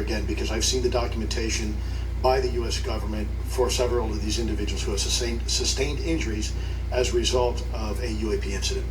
again, because I've seen the documentation by the U.S. government for several of these individuals who have sustained injuries as a result of a UAP incident.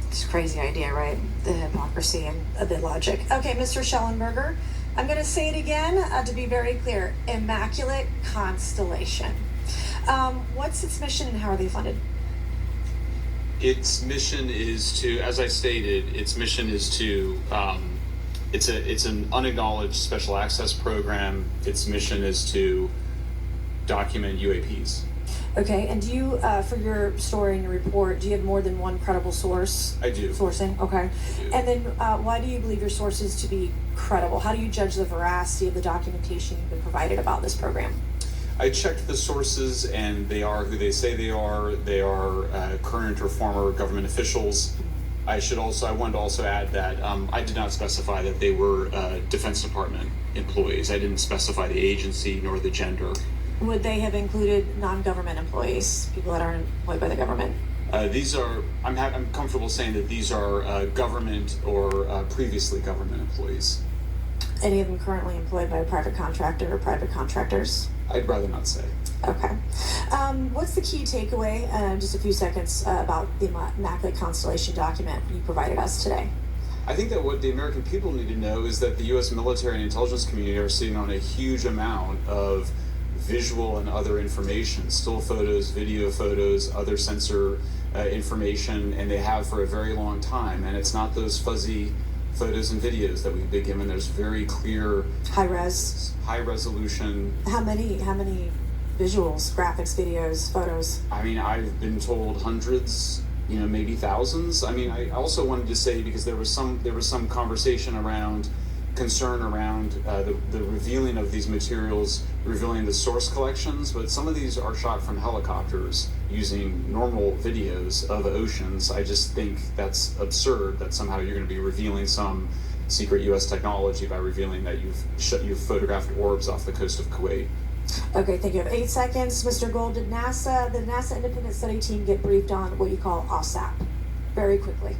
It's a crazy idea, right? The hypocrisy and the logic. Okay, Mr. Schellenberger, I'm going to say it again to be very clear. Immaculate Constellation. What's its mission and how are they funded? Its mission is to, as I stated, its mission is to, it's an unacknowledged special access program. Its mission is to document UAPs. Okay, and do you, for your story and your report, do you have more than one credible source? I do. Sourcing, okay. I do. And then why do you believe your sources to be credible? How do you judge the veracity of the documentation you've been provided about this program? I checked the sources, and they are who they say they are. They are current or former government officials. I wanted to also add that I did not specify that they were Defense Department employees. I didn't specify the agency nor the gender. Would they have included non-government employees, people that aren't employed by the government? I'm comfortable saying that these are government or previously government employees. Any of them currently employed by a private contractor or private contractors? I'd rather not say. Okay. What's the key takeaway, just a few seconds, about the Immaculate Constellation document you provided us today? I think that what the American people need to know is that the U.S. military and intelligence community are sitting on a huge amount of visual and other information, still photos, video photos, other sensor information, and they have for a very long time. And it's not those fuzzy photos and videos that we've been given. There's very clear high resolution. How many visuals, graphics, videos, photos? I mean, I've been told hundreds, maybe thousands. I mean, I also wanted to say, because there was some conversation around concern around the revealing of these materials, revealing the source collections, but some of these are shot from helicopters using normal videos of oceans. I just think that's absurd that somehow you're going to be revealing some secret U.S. technology by revealing that you've photographed orbs off the coast of Kuwait. Okay, thank you. I have 8 seconds. Mr. Gold, did the NASA Independent Study Team get briefed on what you call OSAP? Very quickly.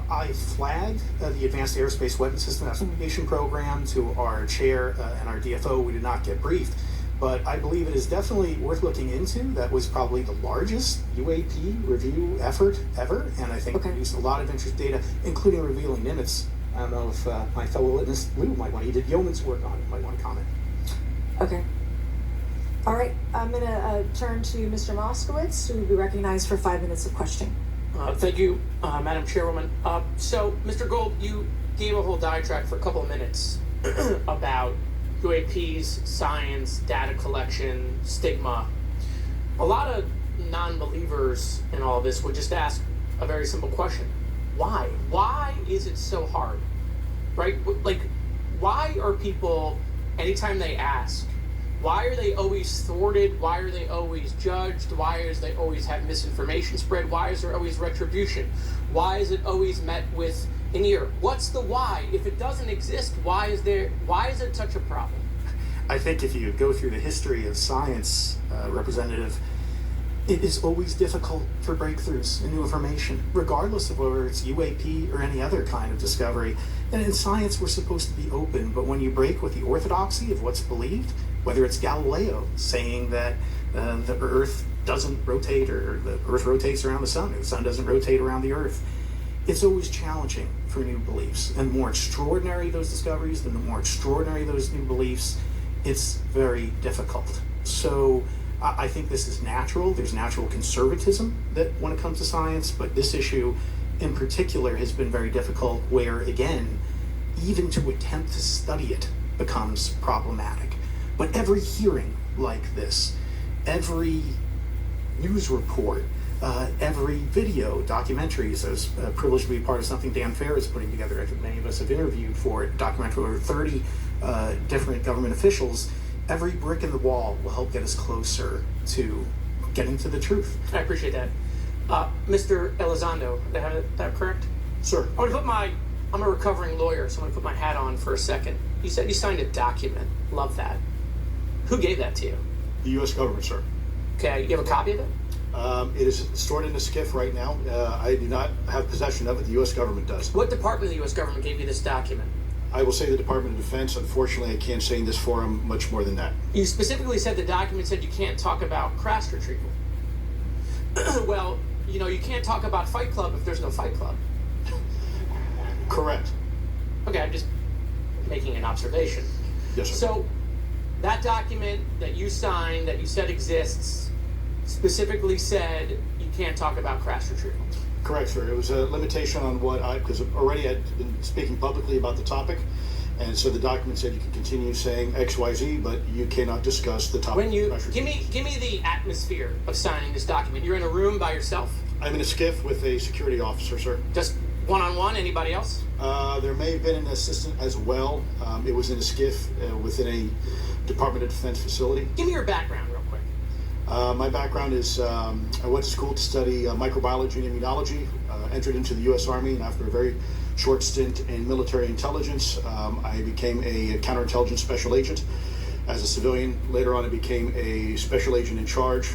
I flagged the Advanced Aerospace Weapons System Application Program to our chair and our DFO. We did not get briefed, but I believe it is definitely worth looking into. That was probably the largest UAP review effort ever, and I think produced a lot of interesting data, including revealing limits. I don't know if my fellow witness Lou might want. He did yeoman's work on it. Might want to comment. Okay. All right. I'm going to turn to Mr. Moskowitz, who will be recognized for 5 minutes of questioning. Thank you, Madam Chairwoman. So, Mr. Gold, you gave a whole diatribe for a couple of minutes about UAPs, science, data collection, stigma. A lot of non-believers in all of this would just ask a very simple question. Why? Why is it so hard? Right? Like, why are people, anytime they ask, why are they always thwarted? Why are they always judged? Why is they always have misinformation spread? Why is there always retribution? Why is it always met with an ear? What's the why? If it doesn't exist, why is it such a problem? I think if you go through the history of science, Representative, it is always difficult for breakthroughs in new information, regardless of whether it's UAP or any other kind of discovery. And in science, we're supposed to be open, but when you break with the orthodoxy of what's believed, whether it's Galileo saying that the Earth doesn't rotate, or the Earth rotates around the sun, or the sun doesn't rotate around the Earth, it's always challenging for new beliefs. And the more extraordinary those discoveries, and the more extraordinary those new beliefs, it's very difficult. So I think this is natural. There's natural conservatism that when it comes to science, but this issue in particular has been very difficult, where again, even to attempt to study it becomes problematic. But every hearing like this, every news report, every video, documentaries, I was privileged to be part of something Dan Fair is putting together. I think many of us have interviewed for it, documentary over 30 different government officials. Every brick in the wall will help get us closer to getting to the truth. I appreciate that. Mr. Elizondo, that correct? Sir. I'm a recovering lawyer, so I'm gonna put my hat on for a second. You said you signed a document. Love that. Who gave that to you? The U.S. government, sir. Okay, you have a copy of it? It is stored in a SCIF right now. I do not have possession of it. The U.S. government does. What department of the U.S. government gave you this document? I will say the Department of Defense. Unfortunately, I can't say in this forum much more than that. You specifically said the document said you can't talk about crash retrieval. Well, you know, you can't talk about Fight Club if there's no Fight Club. Correct. Okay, I'm just making an observation. Yes, sir. So, that document that you signed, that you said exists, specifically said you can't talk about crash retrieval. Correct, sir. It was a limitation on because already I'd been speaking publicly about the topic, and so the document said you can continue saying X, Y, Z, but you cannot discuss the topic. When you of crash give me the atmosphere of signing this document. You're in a room by yourself, I'm in a skiff with a security officer, sir. just one-on-one. Anybody else? There may have been an assistant as well. It was in a skiff within a Department of Defense facility. Give me your background real quick. My background is I went to school to study microbiology and immunology, entered into the U.S. Army, and after a very short stint in military intelligence, I became a counterintelligence special agent. As a civilian, later on I became a special agent in charge,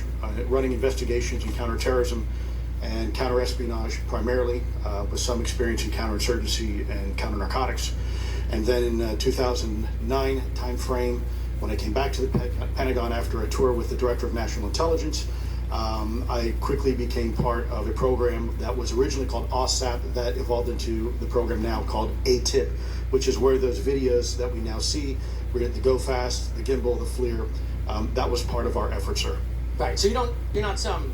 running investigations in counterterrorism and counterespionage primarily, with some experience in counterinsurgency and counter-narcotics. And then in 2009 timeframe, when I came back to the Pentagon after a tour with the Director of National Intelligence, I quickly became part of a program that was originally called OSAP that evolved into the program now called ATIP, which is where those videos that we now see, we get the Go Fast, the Gimbal, the FLIR, that was part of our effort, sir. Right. So you're not some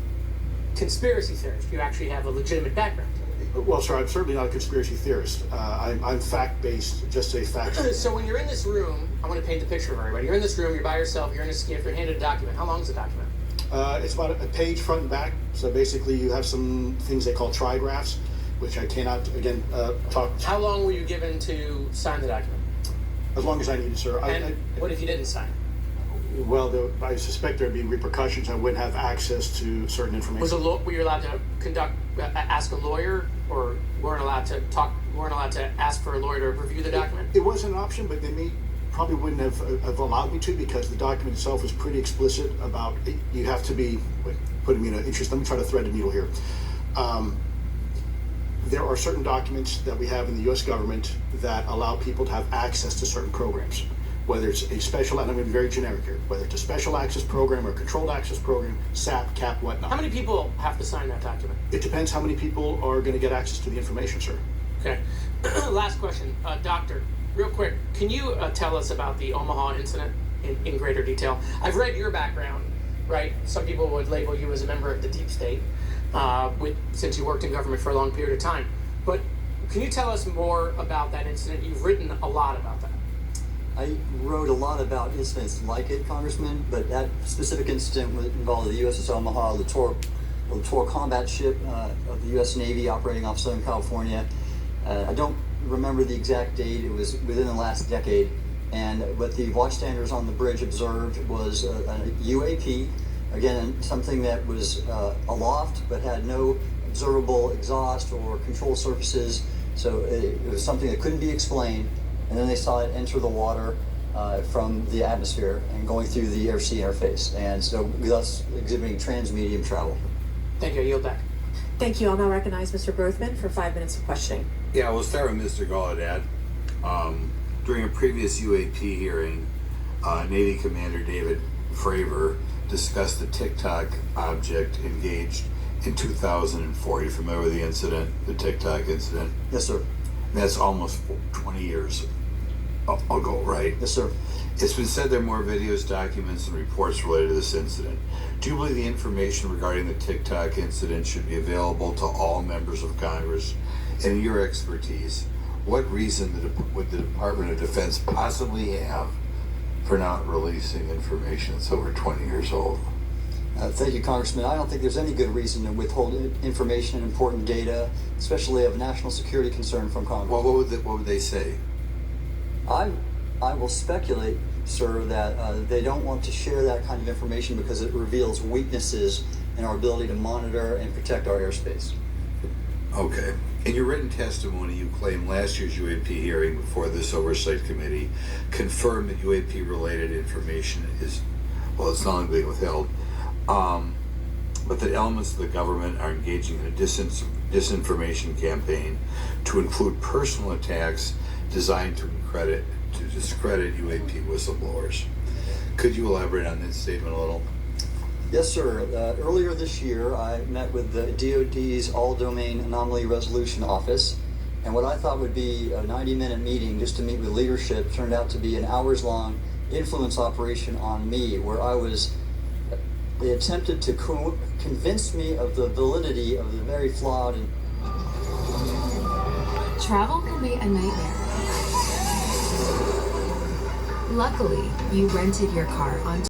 conspiracy theorist. You actually have a legitimate background. Well, sir, I'm certainly not a conspiracy theorist. I'm fact-based, just a fact. So when you're in this room, I want to paint the picture of everybody. You're in this room, you're by yourself, you're in a skiff, you're handed a document. How long is the document? It's about a page front and back. So basically, you have some things they call trigraphs, which I cannot, again, talk. How long were you given to sign the document? As long as I needed, sir. And what if you didn't sign? Well, I suspect there'd be repercussions. I wouldn't have access to certain information. Were you allowed to ask a lawyer, or weren't allowed to ask for a lawyer to review the document? It was an option, but they probably wouldn't have allowed me to, because the document itself is pretty explicit about you have to be putting me in an interest. Let me try to thread the needle here. There are certain documents that we have in the U.S. government that allow people to have access to certain programs, whether it's a special, and I'm going to be very generic here, whether it's a special access program or a controlled access program, SAP, CAP, whatnot. How many people have to sign that document? It depends how many people are going to get access to the information, sir. Okay. Last question. Doctor, real quick, can you tell us about the Omaha incident in greater detail? I've read your background, right? Some people would label you as a member of the deep state, since you worked in government for a long period of time. But can you tell us more about that incident? You've written a lot about that. I wrote a lot about incidents like it, Congressman, but that specific incident involved the USS Omaha, Littoral combat ship of the U.S. Navy operating off Southern California. I don't remember the exact date. It was within the last decade. And what the watchstanders on the bridge observed was a UAP, again, something that was aloft but had no observable exhaust or control surfaces. So it was something that couldn't be explained. And then they saw it enter the water from the atmosphere and going through the air-sea interface. And so thus exhibiting trans-medium travel. Thank you. I yield back. Thank you. I'll now recognize Mr. Berthman for 5 minutes of questioning. Yeah, we'll start with Mr. Gallaudet. During a previous UAP hearing, Navy Commander David Fravor discussed the TikTok object engaged in 2004. Are you familiar with the incident, the TikTok incident? Yes, sir. That's almost 20 years ago, right? Yes, sir. It's been said there are more videos, documents, and reports related to this incident. Do you believe the information regarding the TikTok incident should be available to all members of Congress? And in your expertise, what reason would the Department of Defense possibly have for not releasing information that's over 20 years old? Thank you, Congressman. I don't think there's any good reason to withhold information and important data, especially of national security concern from Congress. Well, what would they say? I will speculate, sir, that they don't want to share that kind of information because it reveals weaknesses in our ability to monitor and protect our airspace. Okay. In your written testimony, you claim last year's UAP hearing before this Oversight Committee confirmed that UAP-related information is, well, it's not being withheld, but that elements of the government are engaging in a disinformation campaign to include personal attacks designed to discredit UAP whistleblowers. Could you elaborate on that statement a little? Yes, sir. Earlier this year, I met with the DoD's All-Domain Anomaly Resolution Office, and what I thought would be a 90-minute meeting just to meet with leadership turned out to be an hours-long influence operation on me, where they attempted to convince me of the validity of the very flawed and... Travel can be a nightmare. Luckily, you rented your car on